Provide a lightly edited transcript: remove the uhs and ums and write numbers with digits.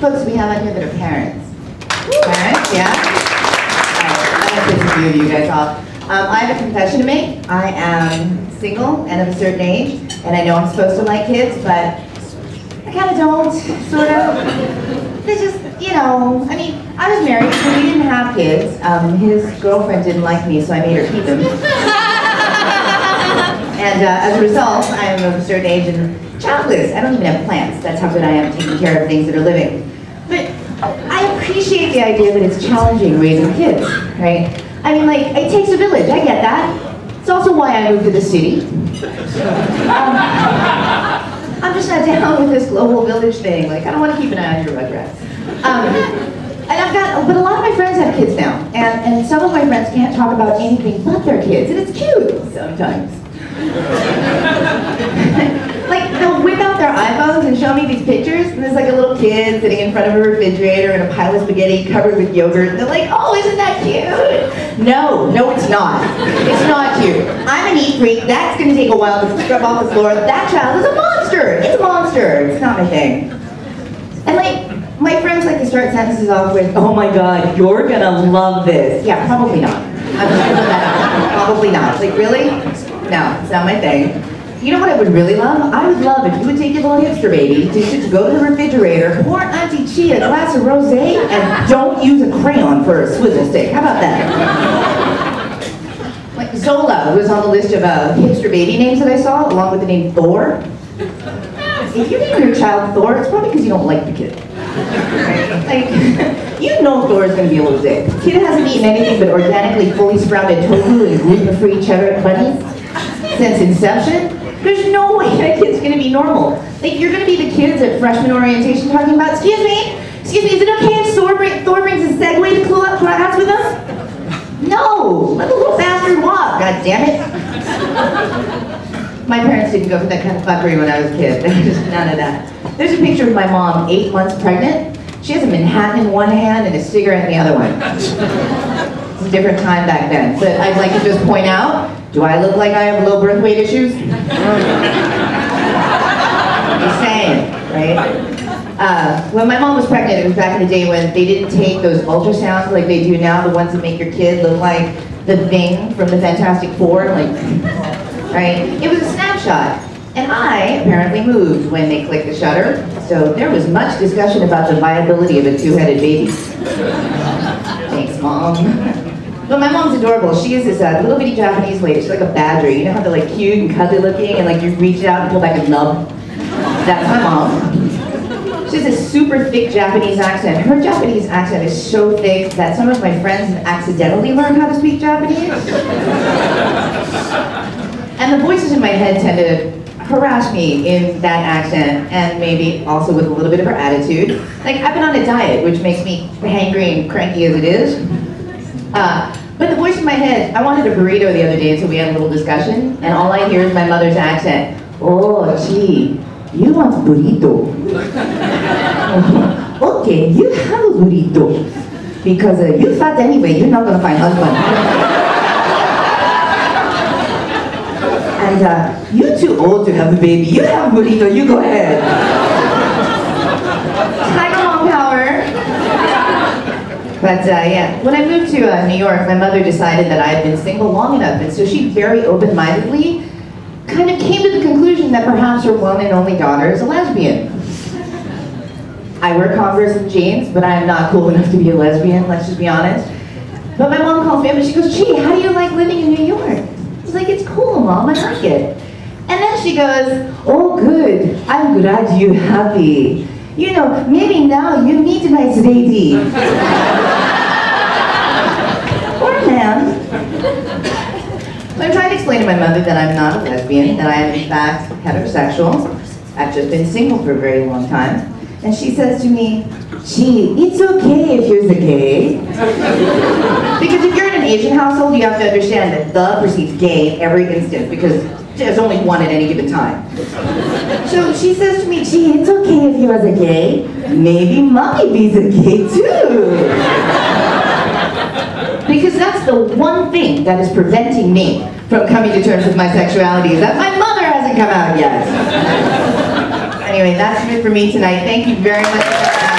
folks do we have out here that are parents? Parents, yeah? Alright, I'm gonna piss a few of you guys off. I have a confession to make. I am single and of a certain age, and I know I'm supposed to like kids, but I kind of don't, sort of. They just, you know, I mean, I was married, so we didn't have kids. His girlfriend didn't like me, so I made her keep them. And as a result, I am of a certain age and childless. I don't even have plants. That's how good I am taking care of things that are living. But I appreciate the idea that it's challenging raising kids, right? I mean, like, it takes a village, I get that. It's also why I moved to the city. I'm just not down with this global village thing. Like, I don't want to keep an eye on your rugrats. But a lot of my friends have kids now, and some of my friends can't talk about anything but their kids, and it's cute sometimes. Like, they'll whip out their iPhones and show me these pictures, and there's like a little kid sitting in front of a refrigerator and a pile of spaghetti covered with yogurt, and they're like, oh, isn't that cute? No, it's not. It's not cute. I'm a neat freak. That's going to take a while to scrub off the floor. That child is a monster. It's a monster. It's not my thing. And like, my friends like to start sentences off with, oh my God, you're going to love this. Yeah, probably not. I'm just going to put that out. Probably not. Like, really? No, it's not my thing. You know what I would really love? I would love if you would take your little hipster baby to go to the refrigerator, pour Auntie Chia a glass of rosé, and don't use a crayon for a swizzle stick. How about that? Like Zola was on the list of hipster baby names that I saw, along with the name Thor. If you name your child Thor, it's probably because you don't like the kid. Like, you know Thor is going to be a little dick. The kid hasn't eaten anything but organically fully sprouted tofu and gluten-free cheddar bunnies since inception. There's no way that kid's going to be normal. Like, you're going to be the kids at freshman orientation talking about, excuse me, is it okay if Thor brings a Segway to class with us? No, let the little bastard walk, god damn it. My parents didn't go for that kind of fuckery when I was a kid. Just none of that. There's a picture of my mom, 8 months pregnant. She has a Manhattan in one hand and a cigarette in the other one. It's a different time back then. But I'd like to just point out, do I look like I have low birth weight issues? Just saying, right? When my mom was pregnant, it was back in the day when they didn't take those ultrasounds like they do now, the ones that make your kid look like the Thing from the Fantastic Four, like, right? It was a snapshot. And I apparently moved when they clicked the shutter, so there was much discussion about the viability of a two-headed baby. Thanks, Mom. But my mom's adorable. She is this little bitty Japanese lady. She's like a badger. You know how they're like cute and cuddly looking and like you reach it out and pull back a nub? That's my mom. She has a super thick Japanese accent. Her Japanese accent is so thick that some of my friends have accidentally learned how to speak Japanese. And the voices in my head tend to harass me in that accent and maybe also with a little bit of her attitude. Like, I've been on a diet, which makes me hangry and cranky as it is. But the voice in my head, I wanted a burrito the other day, so we had a little discussion, and all I hear is my mother's accent. Oh, gee, you want burrito. Okay, you have a burrito. Because you're fat anyway, you're not going to find husband. And you're too old to have a baby. You have a burrito, you go ahead. Tiger mom power. But yeah, when I moved to New York, my mother decided that I had been single long enough, and so she very open-mindedly kind of came to the conclusion that perhaps her one and only daughter is a lesbian. I wear Converse and jeans, but I am not cool enough to be a lesbian, let's just be honest. But my mom calls me up and she goes, gee, how do you like living in New York? I was like, it's cool, Mom, I like it. And then she goes, oh good, I'm glad you're happy. You know, maybe now you need a nice lady. Or a man. So I'm trying to explain to my mother that I'm not a lesbian, that I am in fact heterosexual. I've just been single for a very long time. And she says to me, gee, it's okay if you're gay. Because if you're in an Asian household, you have to understand that the precedes gay in every instance, because there's only one at any given time. So she says to me, gee, it's okay if you're a gay. Maybe Mommy B's a gay too. Because that's the one thing that is preventing me from coming to terms with my sexuality, is that my mother hasn't come out yet. Anyway, that's it for me tonight. Thank you very much.